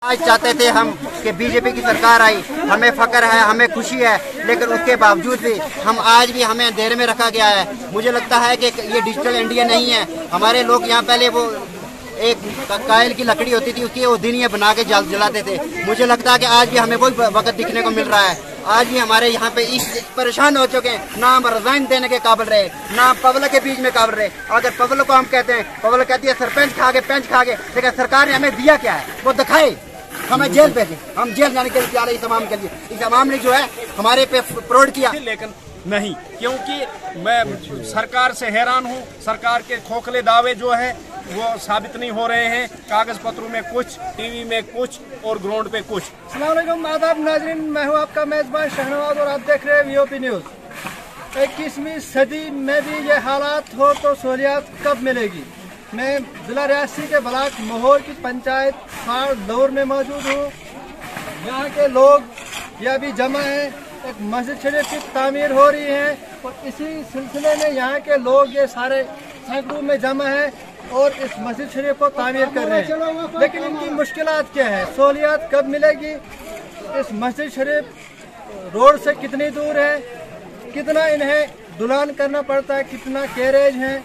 आज चाहते थे हम कि बीजेपी की सरकार आई, हमें फख्र है, हमें खुशी है, लेकिन उसके बावजूद भी हम आज भी हमें अंधेरे में रखा गया है। मुझे लगता है कि ये डिजिटल इंडिया नहीं है। हमारे लोग यहाँ पहले वो एक कायल की लकड़ी होती थी, उसकी वो दिनिया बना के जलाते थे। मुझे लगता है कि आज भी हमें वही वक्त दिखने को मिल रहा है। आज भी हमारे यहाँ पे इस परेशान हो चुके हैं, ना हम रिजाइन देने के काबिल रहे, ना पब्लिक के बीच में काबिल रहे। अगर पब्लिक को हम कहते हैं, पब्लिक कहती है सरपंच खा गए, पंच खा गए, लेकिन सरकार ने हमें दिया क्या है वो दिखाए। हमें जेल पे थे, हम जेल जाने के लिए तैयार है इस अवाम के लिए। इस अवाम ने जो है हमारे पे फ्रॉड किया, लेकिन नहीं, क्योंकि मैं सरकार से हैरान हूँ। सरकार के खोखले दावे जो है वो साबित नहीं हो रहे हैं। कागज पत्रों में कुछ, टीवी में कुछ और ग्राउंड पे कुछ। अस्सलाम वालेकुम, आदाब नाज़रीन, मैं हूँ आपका मेज़बान शहनवाज और आप देख रहे हैं वीओपी न्यूज़। 21वीं सदी में भी ये हालात हो तो सहूलियात कब मिलेगी। मैं जिला रियासी के ब्लॉक मोहर की पंचायत खाड़ दौर में मौजूद हूँ। यहाँ के लोग ये अभी जमा हैं, एक मस्जिद शरीफ की तामीर हो रही है और इसी सिलसिले में यहाँ के लोग ये सारे सैकड़ों में जमा हैं और इस मस्जिद शरीफ को तामीर कर रहे हैं। लेकिन इनकी मुश्किलात क्या है, सहूलियात कब मिलेगी, इस मस्जिद शरीफ रोड से कितनी दूर है, कितना इन्हें ढुलान करना पड़ता है, कितना कैरेज है,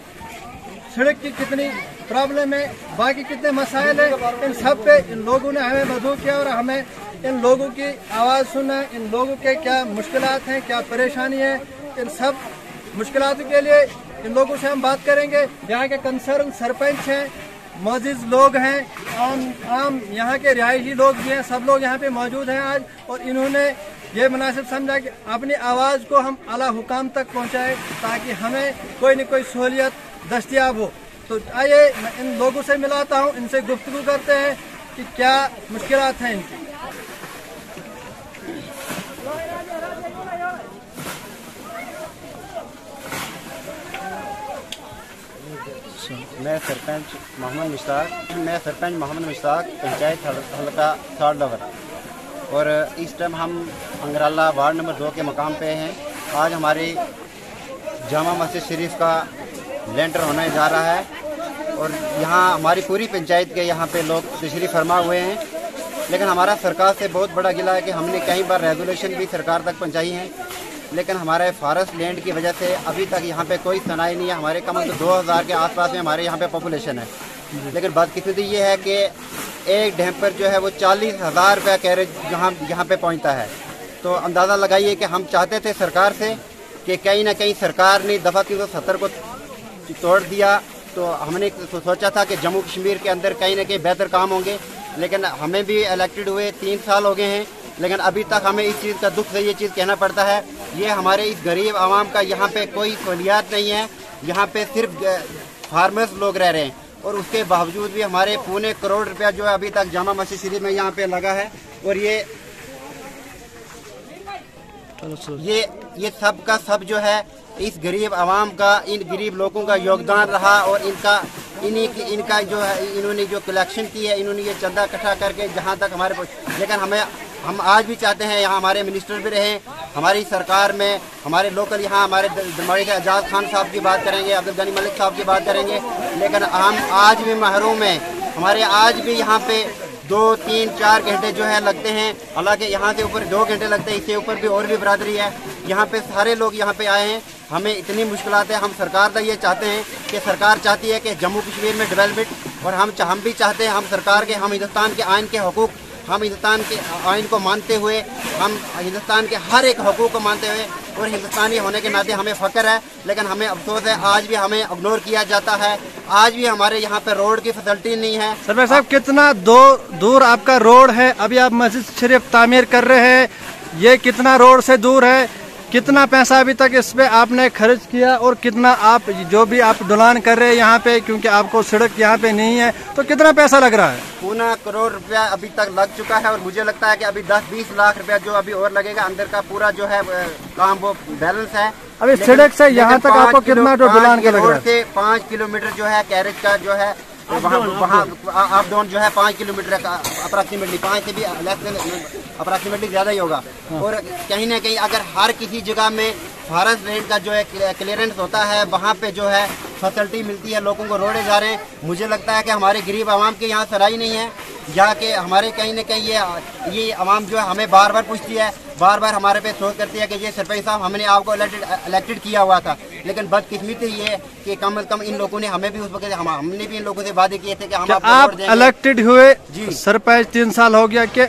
सड़क की कितनी प्रॉब्लम है, बाकी कितने मसाइल हैं, इन सब पे इन लोगों ने हमें मदऊ किया और हमें इन लोगों की आवाज़ सुना, इन लोगों के क्या मुश्किलात हैं, क्या परेशानी है, इन सब मुश्किलातों के लिए इन लोगों से हम बात करेंगे। यहाँ के कंसर्न सरपंच हैं, मौजूद लोग हैं, आम यहाँ के रिहायशी लोग भी हैं, सब लोग यहाँ पे मौजूद हैं आज। और इन्होंने ये मुनासिब समझा कि अपनी आवाज़ को हम आला हुकाम तक पहुँचाएं ताकि हमें कोई न कोई सहूलियत दस्तियाब हो। तो आइए मैं इन लोगों से मिलाता हूँ, इनसे गुफ्तगू करते हैं कि क्या मुश्किलात हैं इनकी। मैं सरपंच मोहम्मद मुश्ताक पंचायत हल्का खाड़। और इस टाइम हम अंगराला वार्ड नंबर 2 के मकाम पे हैं। आज हमारी जामा मस्जिद शरीफ का लेंटर होने जा रहा है और यहाँ हमारी पूरी पंचायत के यहाँ पे लोग तशरीफ़ फरमा हुए हैं। लेकिन हमारा सरकार से बहुत बड़ा गिला है कि हमने कई बार रेगुलेशन भी सरकार तक पहुँचाई हैं, लेकिन हमारे फॉरेस्ट लैंड की वजह से अभी तक यहाँ पे कोई सुनाई नहीं है। हमारे कम से कम 2000 के आसपास में हमारे यहाँ पे पॉपुलेशन है, लेकिन बदकिस्मती ये है कि एक डैम्पर जो है वो 40,000 रुपया कैरेज यहाँ पे पहुँचता है। तो अंदाज़ा लगाइए कि हम चाहते थे सरकार से कि कहीं ना कहीं सरकार ने दफ़ा 370 को तोड़ दिया, तो हमने सोचा था कि जम्मू कश्मीर के अंदर कहीं ना कहीं बेहतर काम होंगे। लेकिन हमें भी इलेक्टेड हुए 3 साल हो गए हैं, लेकिन अभी तक हमें इस चीज़ का दुख से ये चीज़ कहना पड़ता है, ये हमारे इस गरीब आवाम का यहाँ पे कोई सहूलियात नहीं है। यहाँ पे सिर्फ फार्मर्स लोग रह रहे हैं और उसके बावजूद भी हमारे 2.25 करोड़ रुपया जो है अभी तक जामा मस्जिद शरीफ में यहाँ पे लगा है। और ये सब का सब जो है इस गरीब आवाम का, इन गरीब लोगों का योगदान रहा और इनका जो है इन्होंने जो कलेक्शन की है, इन्होंने ये चंदा इकट्ठा करके जहाँ तक हमारे। लेकिन हम आज भी चाहते हैं यहाँ हमारे मिनिस्टर भी रहें हमारी सरकार में, हमारे लोकल यहाँ हमारे दरबारी से एजाज खान साहब की बात करेंगे, अब्दुल गनी मलिक साहब की बात करेंगे, लेकिन हम आज भी महरूम हैं। हमारे आज भी यहाँ पे 2, 3, 4 घंटे जो है लगते हैं, हालांकि यहाँ से ऊपर 2 घंटे लगते हैं, इससे ऊपर भी और भी बरादरी है। यहाँ पे सारे लोग यहाँ पे आए हैं, हमें इतनी मुश्किलात है। हम सरकार से ये चाहते हैं कि सरकार चाहती है कि जम्मू कश्मीर में डेवलपमेंट, और हम भी चाहते हैं, हम सरकार के, हम हिंदुस्तान के आइन के हकूक़, हम हिंदुस्तान के आइन को मानते हुए, हम हिंदुस्तान के हर एक हकूक़ को मानते हुए और हिंदुस्तानी होने के नाते हमें फ़ख्र है। लेकिन हमें अफसोस है आज भी हमें इग्नोर किया जाता है। आज भी हमारे यहाँ पे रोड की फैसिलिटी नहीं है। सरपंच साहब, कितना दूर आपका रोड है? अभी आप मस्जिद शरीफ तामीर कर रहे हैं, ये कितना रोड से दूर है? कितना पैसा अभी तक इस पे आपने खर्च किया और कितना आप जो भी आप ढुलान कर रहे हैं यहाँ पे, क्योंकि आपको सड़क यहाँ पे नहीं है, तो कितना पैसा लग रहा है? 2.25 करोड़ रुपया अभी तक लग चुका है और मुझे लगता है कि अभी 10-20 लाख रुपया जो अभी और लगेगा। अंदर का पूरा जो है काम वो बैलेंस है। अभी सड़क से यहाँ तक आपको कितना ढुलान का लग रहा है? 5 किलोमीटर जो है कैरेज का जो है वहाँ आप डाउन जो है 5 किलोमीटर अप्रॉक्सीमेटली, 5 से भी अप्रॉक्सीमेटली ज़्यादा ही होगा। और कहीं ना कहीं अगर हर किसी जगह में फॉरेस्ट लैंड का जो है क्लियरेंस होता है, वहाँ पे जो है फैसिलिटी मिलती है, लोगों को रोडे जा रहे हैं। मुझे लगता है कि हमारे गरीब आवाम के यहाँ सराही नहीं है। जाके हमारे कहीं ना कहीं ये आवाम जो है हमें बार बार पूछती है, बार बार हमारे पे सोच करती है कि ये सरपंच साहब हमने आपको इलेक्टेड किया हुआ था, लेकिन बदकिस्मती ये कि कम अज कम इन लोगों ने हमें भी उस वक्त हमने भी इन लोगों से वादे किए थे कि हम आप इलेक्टेड हुए सरपंच 3 साल हो गया, कि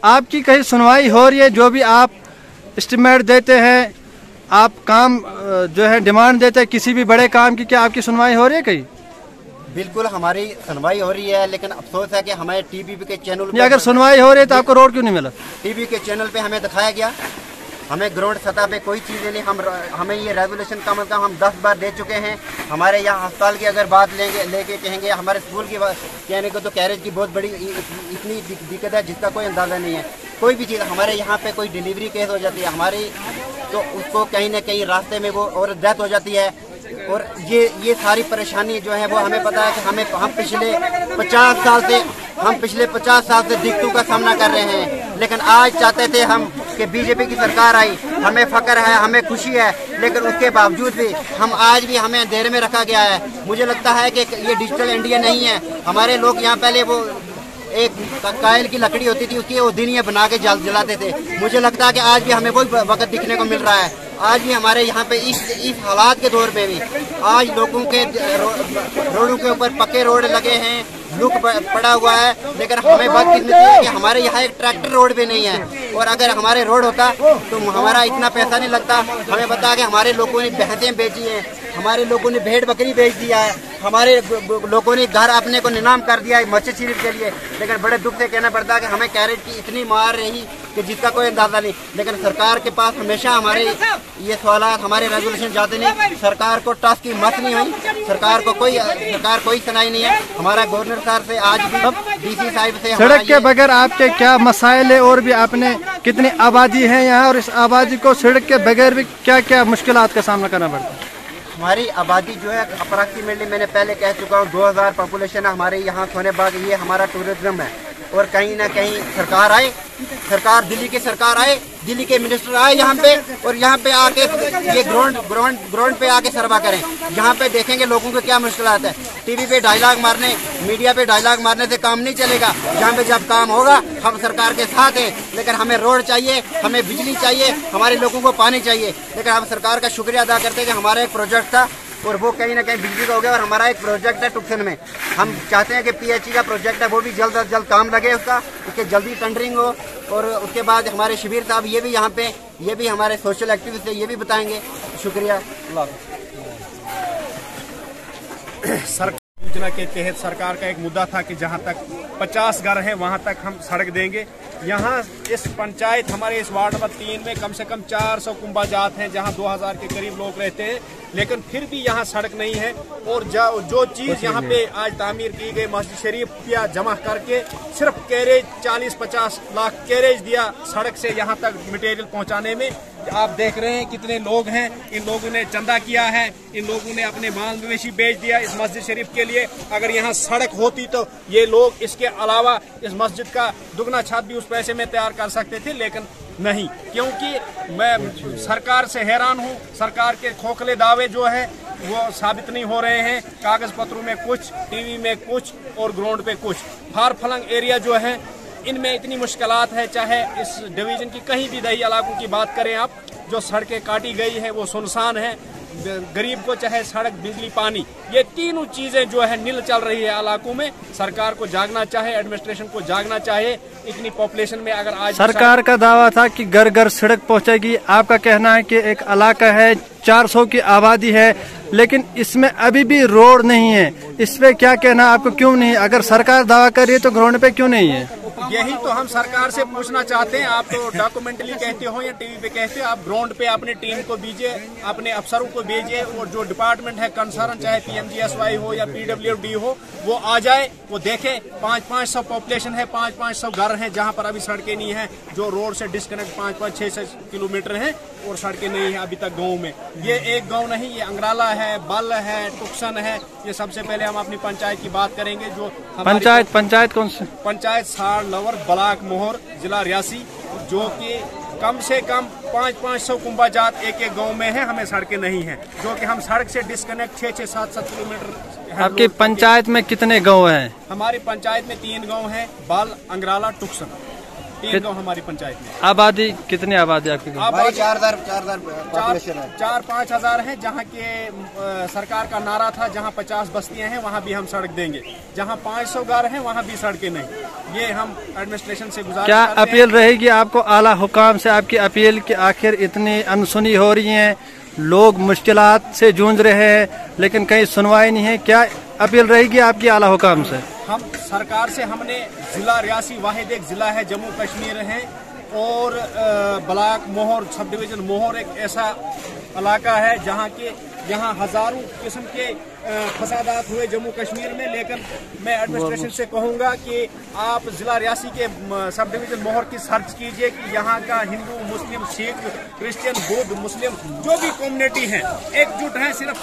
आपकी कहीं सुनवाई हो रही है? जो भी आप एस्टिमेट देते हैं, आप काम जो है डिमांड देते हैं किसी भी बड़े काम की, क्या आपकी सुनवाई हो रही है कहीं? बिल्कुल हमारी सुनवाई हो रही है, लेकिन अफसोस है कि हमें टीवी के चैनल पे, अगर सुनवाई हो रही है तो आपको रोड क्यों नहीं मिला? टीवी के चैनल पे हमें दिखाया गया, हमें ग्राउंड सतह पे कोई चीज़ नहीं। हमें ये रेजोल्यूशन का मतलब हम 10 बार दे चुके हैं। हमारे यहाँ अस्पताल की अगर बात लेके कहेंगे, हमारे स्कूल की कहने को तो कैरेज की बहुत बड़ी इतनी दिक्कत है जिसका कोई अंदाज़ा नहीं है। कोई भी चीज़ हमारे यहाँ पे कोई डिलीवरी केस हो जाती है हमारी, तो उसको कहीं ना कहीं रास्ते में वो और डेथ हो जाती है। और ये सारी परेशानी जो है वो हमें पता है कि हम पिछले 50 साल से दिक्कतों का सामना कर रहे हैं, लेकिन आज चाहते थे हम कि बीजेपी की सरकार आई, हमें फख्र है, हमें खुशी है, लेकिन उसके बावजूद भी हम आज भी हमें अंधेरे में रखा गया है। मुझे लगता है कि ये डिजिटल इंडिया नहीं है। हमारे लोग यहाँ पहले वो एक कायल की लकड़ी होती थी, उसकी वो दिनिया बना के जलाते थे। मुझे लगता है कि आज भी हमें वही वक्त दिखने को मिल रहा है। आज भी हमारे यहाँ पे इस हालात के दौर में भी आज लोगों के रोडों के ऊपर पक्के रोड लगे हैं, लुक पड़ा हुआ है, लेकिन हमें बदकिस्मती है कि हमारे यहाँ एक ट्रैक्टर रोड भी नहीं है। और अगर हमारे रोड होता तो हमारा इतना पैसा नहीं लगता। हमें पता है कि हमारे लोगों ने भैंसें बेची हैं, हमारे लोगों ने भेड़ बकरी बेच दिया है, हमारे लोगों ने घर अपने को नीलाम कर दिया है मस्जिद शरीफ के लिए। लेकिन बड़े दुख से कहना पड़ता है कि हमें कैरेज की इतनी मार रही कि जिसका कोई अंदाजा नहीं। लेकिन सरकार के पास हमेशा हमारे ये सवालात, हमारे रेजोल्यूशन जाते नहीं। सरकार को टास्क की मत नहीं हुई, सरकार कोई सुनाई नहीं है। हमारा गवर्नर साहब से आज भी डीसी साहब से सड़क के बगैर आपके क्या मसाइल है, और भी आपने कितनी आबादी है यहाँ, और इस आबादी को सड़क के बगैर भी क्या क्या मुश्किलात का सामना करना पड़ता है? हमारी आबादी जो है अप्रॉक्सीमेटली मैंने पहले कह चुका हूँ 2000 पॉपुलेशन है हमारे यहाँ सोने बाग। ये हमारा टूरिज्म है, और कहीं ना कहीं सरकार दिल्ली की सरकार आए, दिल्ली के मिनिस्टर आए यहाँ पे, और यहाँ पे आके ये ग्राउंड पे आके सर्वा करें। यहाँ पे देखेंगे लोगों को क्या मुश्किलात है। टीवी पे डायलॉग मारने, मीडिया पे डायलॉग मारने से काम नहीं चलेगा। यहाँ पे जब काम होगा हम सरकार के साथ हैं, लेकिन हमें रोड चाहिए, हमें बिजली चाहिए, हमारे लोगों को पानी चाहिए। लेकिन हम सरकार का शुक्रिया अदा करते हैं कि हमारा एक प्रोजेक्ट था और वो कहीं ना कहीं बिजली का हो गया। और हमारा एक प्रोजेक्ट है टुक्सन में, हम चाहते हैं कि PHE का प्रोजेक्ट है वो भी जल्द से जल्द काम लगे, उसके जल्दी टेंडरिंग हो। और उसके बाद हमारे शिविर साहब ये भी यहाँ पे, ये भी हमारे सोशल एक्टिविस्ट है, ये भी बताएंगे। शुक्रिया। सरकार योजना के तहत सरकार का एक मुद्दा था कि जहां तक 50 घर हैं वहां तक हम सड़क देंगे। यहाँ इस पंचायत, हमारे इस वार्ड नंबर 3 में कम से कम 400 कुंभा जात हैं, जहाँ 2000 के करीब लोग रहते हैं, लेकिन फिर भी यहाँ सड़क नहीं है। और जो चीज यहाँ पे आज तामीर की गई मस्जिद शरीफ या जमा करके सिर्फ कैरेज 40-50 लाख कैरेज दिया सड़क से यहाँ तक मटेरियल पहुँचाने में। आप देख रहे हैं कितने लोग हैं, इन लोगों ने चंदा किया है, इन लोगों ने अपने माल मवेशी बेच दिया इस मस्जिद शरीफ के लिए। अगर यहाँ सड़क होती तो ये लोग इसके अलावा इस मस्जिद का दुगना छत भी उस पैसे में तैयार कर सकते थे, लेकिन नहीं, क्योंकि मैं सरकार से हैरान हूँ। सरकार के खोखले दावे जो है वो साबित नहीं हो रहे हैं। कागज पत्रों में कुछ, टीवी में कुछ और ग्राउंड पे कुछ। फार फलंग एरिया जो है इनमें इतनी मुश्किलात है, चाहे इस डिवीजन की कहीं भी दही इलाकों की बात करें आप, जो सड़कें काटी गई है वो सुनसान है। गरीब को चाहे सड़क, बिजली, पानी, ये तीनों चीजें जो है नील चल रही है इलाकों में। सरकार को जागना चाहे, एडमिनिस्ट्रेशन को जागना चाहे। इतनी पॉपुलेशन में अगर आज सरकार का दावा था कि घर घर सड़क पहुंचेगी, आपका कहना है कि एक इलाका है 400 की आबादी है, लेकिन इसमें अभी भी रोड नहीं है। इस पे क्या कहना आपको, क्यों नहीं? अगर सरकार दावा कर रही है तो ग्राउंड पे क्यों नहीं है? यही तो हम सरकार से पूछना चाहते हैं। आप तो डॉक्यूमेंटली कहते हो या टीवी पे कहते हो, आप ग्राउंड पे अपनी टीम को दीजिए, अपने अफसरों को भेजिए, और जो डिपार्टमेंट है कंसर्न, चाहे PMGSY हो या PWD हो, वो आ जाए, वो देखे। 500 पॉपुलेशन है, 500 घर हैं जहाँ पर अभी सड़कें नहीं है, जो रोड से डिस्कनेक्ट 5-6 किलोमीटर हैं और सड़कें नहीं है अभी तक गाँव में। ये एक गाँव नहीं, ये अंगराला है, बल है, टुक्सन है। ये सबसे पहले हम अपनी पंचायत की बात करेंगे। जो पंचायत कौन सी? पंचायत साड़ लवर ब्लाक मोहर जिला रियासी, जो कि कम से कम 500 कुंभा जात एक गांव में है। हमें सड़कें नहीं हैं, जो कि हम सड़क से डिस्कनेक्ट 6-7 किलोमीटर आपकी पंचायत में कितने गांव हैं? हमारी पंचायत में 3 गांव हैं, बाल, अंगराला, टुक्सन, 3 गांव हमारी पंचायत में। आबादी कितनी आबादी आपकी? आबादी 4,000 हजार है। जहाँ के सरकार का नारा था जहाँ 50 बस्तियां हैं वहाँ भी हम सड़क देंगे, जहाँ 500 घर हैं वहाँ भी सड़कें नहीं। ये हम एडमिनिस्ट्रेशन से गुजारिश क्या करते हैं। अपील रहेगी आपको आला हुकाम से? आपकी अपील की आखिर इतनी अनसुनी हो रही है, लोग मुश्किलात से जूझ रहे हैं लेकिन कहीं सुनवाई नहीं है, क्या अपील रहेगी आपकी आला हुकाम से? हम सरकार से हमने जिला रियासी वाहिद एक जिला है जम्मू कश्मीर है, और ब्लॉक मोहर सब डिवीजन मोहर एक ऐसा इलाका है जहाँ के यहाँ हजारों किस्म के फसादात हुए जम्मू कश्मीर में। लेकिन मैं एडमिनिस्ट्रेशन से कहूँगा कि आप जिला रियासी के सब डिवीजन मोहर की सर्च कीजिए कि यहाँ का हिंदू, मुस्लिम, सिख, क्रिश्चियन, बौद्ध, मुस्लिम जो भी कम्युनिटी हैं एकजुट हैं, सिर्फ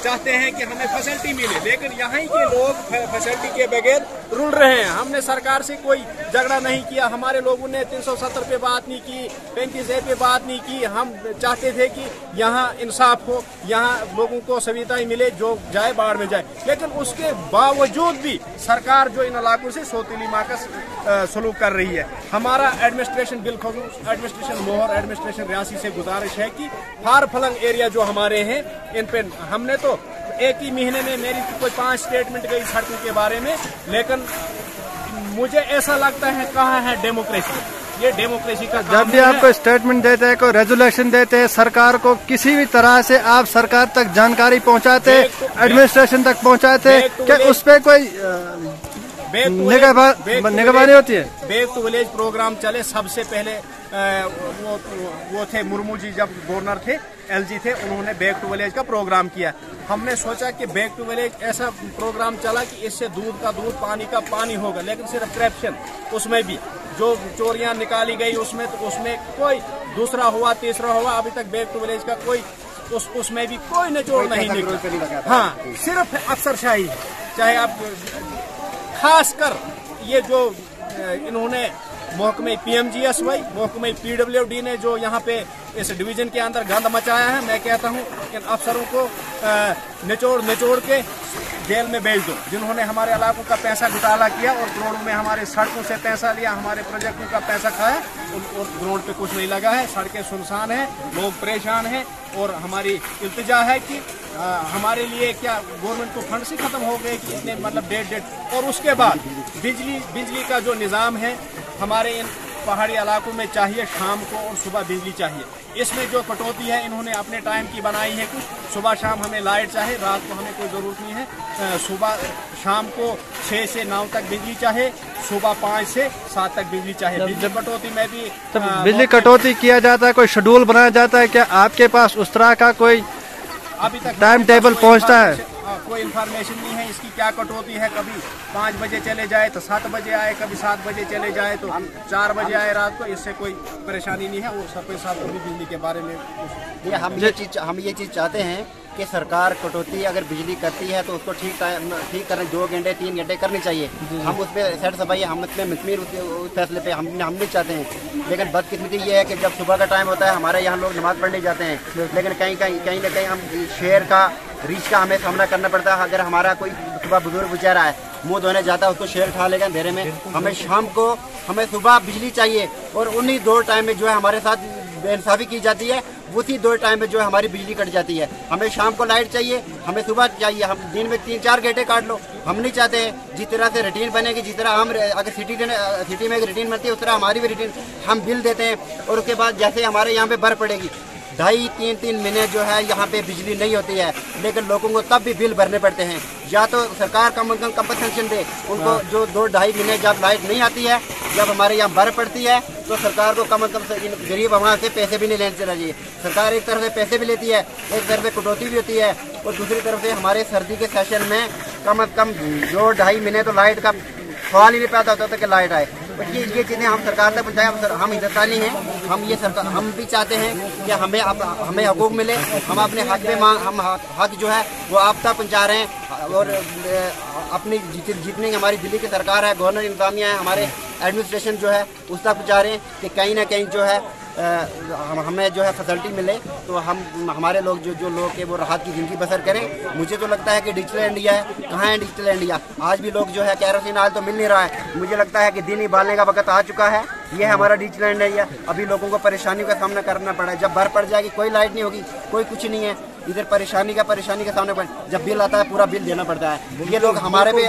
चाहते हैं कि हमें फैसिलिटी मिले। लेकिन यहाँ के लोग फैसिलिटी के बगैर रुल रहे हैं। हमने सरकार से कोई झगड़ा नहीं किया, हमारे लोगों ने 370 पे बात नहीं की, 35A पे बात नहीं की। हम चाहते थे कि यहाँ इंसाफ हो, यहाँ लोगों को सुविधाएं मिले, जो जाए बाढ़ में जाए। लेकिन उसके बावजूद भी सरकार जो इन इलाकों से सौतीली माँ का सलूक कर रही है। हमारा एडमिनिस्ट्रेशन बिलखसूस एडमिनिस्ट्रेशन मोहर, एडमिनिस्ट्रेशन रियासी से गुजारिश है कि फार फलंग एरिया जो हमारे हैं इन पे हमने तो एक ही महीने में मेरी कोई 5 स्टेटमेंट गई सड़कों के बारे में। लेकिन मुझे ऐसा लगता है कहाँ है डेमोक्रेसी? ये डेमोक्रेसी का जब भी आपको स्टेटमेंट देते हैं, कोई रेजोल्यूशन देते हैं, सरकार को किसी भी तरह से आप सरकार तक जानकारी पहुंचाते, एडमिनिस्ट्रेशन तक पहुंचाते, क्या उस पर कोई निगरानी होती है? बैक टू विलेज प्रोग्राम चले, सबसे पहले वो थे मुर्मू जी, जब गवर्नर थे, LG थे, उन्होंने बैक टू विलेज का प्रोग्राम किया। हमने सोचा कि बैक टू विलेज ऐसा प्रोग्राम चला कि इससे दूध का दूध, पानी का पानी होगा। लेकिन सिर्फ करप्शन, उसमें भी जो चोरियां निकाली गई उसमें कोई दूसरा हुआ, तीसरा हुआ, अभी तक बैक टू विलेज का कोई उसमें भी कोई निचोड़ नहीं निकला। हाँ, सिर्फ अफसरशाही है। चाहे आप खासकर ये जो इन्होंने महकमे PMGSY, महकमे PWD ने जो यहाँ पे इस डिवीजन के अंदर गंद मचाया है, मैं कहता हूँ इन अफसरों को निचोड़ के जेल में भेज दो, जिन्होंने हमारे इलाकों का पैसा घोटाला किया और करोड़ों में हमारे सड़कों से पैसा लिया, हमारे प्रोजेक्टों का पैसा खाया और ग्राउंड पे कुछ नहीं लगा है। सड़कें सुनसान हैं, लोग परेशान हैं और हमारी इल्तिजा है कि हमारे लिए क्या गवर्नमेंट को फंड से खत्म हो गए कि इतने मतलब डेढ़। और उसके बाद बिजली का जो निज़ाम है हमारे इन पहाड़ी इलाकों में चाहिए, शाम को और सुबह बिजली चाहिए। इसमें जो कटौती है इन्होंने अपने टाइम की बनाई है कुछ, सुबह शाम हमें लाइट चाहिए, रात को हमें कोई ज़रूरत नहीं है। सुबह शाम को 6 से 9 तक बिजली चाहिए, सुबह 5 से 7 तक बिजली चाहिए। बिजली कटौती में भी बिजली कटौती किया जाता है, कोई शेड्यूल बनाया जाता है क्या आपके पास? उस तरह का कोई अभी तक टाइम टेबल पहुंचता है? कोई इन्फॉर्मेशन नहीं है इसकी क्या कटौती है। कभी 5 बजे चले जाए तो 7 बजे आए, कभी 7 बजे चले जाए तो 4 बजे आए रात को। इससे कोई परेशानी नहीं है। और सरपंच साहब को भी बिजली के बारे में हम ये चीज़ चाहते हैं कि सरकार कटौती अगर बिजली करती है तो उसको ठीक करने 2 घंटे 3 घंटे करनी चाहिए। हम उस पर सेट सफाई, हम उसमें मिसमीर उस फैसले पे हम नहीं चाहते हैं। लेकिन बदकिस्मती ये है कि जब सुबह का टाइम होता है हमारे यहाँ लोग नमाज पढ़ने जाते हैं, लेकिन कहीं ना कहीं हम शहर का रीच का हमें सामना करना पड़ता है। अगर हमारा कोई सुबह बुजुर्ग बेचारा है, मुँह धोने जाता है, उसको शहर उठा लेगा अंधेरे में। हमें शाम को, हमें सुबह बिजली चाहिए और उन्हीं 2 टाइम में जो है हमारे साथ बेइंसाफी की जाती है। उसी 2 टाइम में जो है हमारी बिजली कट जाती है। हमें शाम को लाइट चाहिए, हमें सुबह चाहिए। हम दिन में 3-4 घंटे काट लो, हम नहीं चाहते हैं। जिस तरह से रूटीन बनेगी, जिस तरह हम अगर सिटी में एक रूटीन बनती है उस तरह हमारी भी रूटीन, हम बिल देते हैं। और उसके बाद जैसे हमारे यहाँ पे बर्फ पड़ेगी, 2.5-3 महीने जो है यहाँ पे बिजली नहीं होती है, लेकिन लोगों को तब भी बिल भरने पड़ते हैं। या तो सरकार कम से कम कंपनसेशन दे उनको, जो 2-2.5 महीने जब लाइट नहीं आती है, जब हमारे यहाँ बर्फ पड़ती है, तो सरकार को कम से कम गरीब वहाँ से पैसे भी नहीं लेने चाहिए। सरकार एक तरफ से पैसे भी लेती है, एक तरफ से कटौती भी होती है, और दूसरी तरफ से हमारे सर्दी के सेशन में कम से कम 2-2.5 महीने तो लाइट का सवाल ही नहीं पैदा होता था कि लाइट आए। ये चीज़ें हम सरकार तक पहुँचाएं। हम हिंदुस्तानी हैं, हम भी चाहते हैं कि हमें हकूक़ मिले। हम अपने हक में हम हक जो है वो आप तक पहुँचा रहे हैं। और अपनी जितनी हमारी दिल्ली की सरकार है, गवर्नर इंतजामिया है, हमारे एडमिनिस्ट्रेशन जो है उस तक पहुँचा रहे हैं कि कहीं ना कहीं जो है हमें जो है फैसिलिटी मिले तो हम हमारे लोग जो लोग के वो राहत की ज़िंदगी बसर करें। मुझे तो लगता है कि डिजिटल इंडिया है, कहाँ है डिजिटल इंडिया? आज भी लोग जो है केरोसिन आयल तो मिल नहीं रहा है। मुझे लगता है कि दिन ही बालने का वक्त आ चुका है। ये है हमारा डिजिटल इंडिया। अभी लोगों को परेशानियों का सामना करना पड़ा है। जब भर पड़ जाएगी, कोई लाइट नहीं होगी, कोई कुछ नहीं है, इधर परेशानी का सामने पड़, जब बिल आता है पूरा बिल देना पड़ता है। ये लोग हमारे पे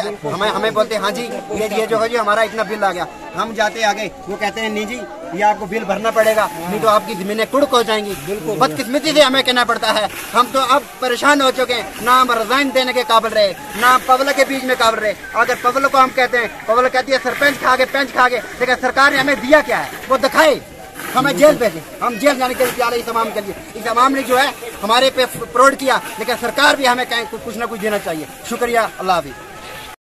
हमें बोलते हैं हाँ जी ये जो है जी हमारा इतना बिल आ गया। हम जाते आगे, वो कहते हैं नहीं जी ये आपको बिल भरना पड़ेगा, नहीं तो आपकी जमीनें कुड़क हो जाएंगी। बदकिस्मती से हमें कहना पड़ता है। हम तो अब परेशान हो चुके हैं, ना हम रिजाइन देने के काबिल रहे, ना पब्लिक के बीच में काबिल रहे। अगर पब्लिक को हम कहते हैं, पब्लिक कहती है सरपंच खा गए, पंच खा गए, लेकिन सरकार ने हमें दिया क्या है वो दिखाए। हमें जेल भेजे, हम जेल जाने के लिए तैयार है इस अवाम के लिए। इस अवाम ने जो है हमारे पे फ्रॉड किया, लेकिन सरकार भी हमें कुछ ना कुछ देना चाहिए। शुक्रिया, अल्लाह हाफिज़।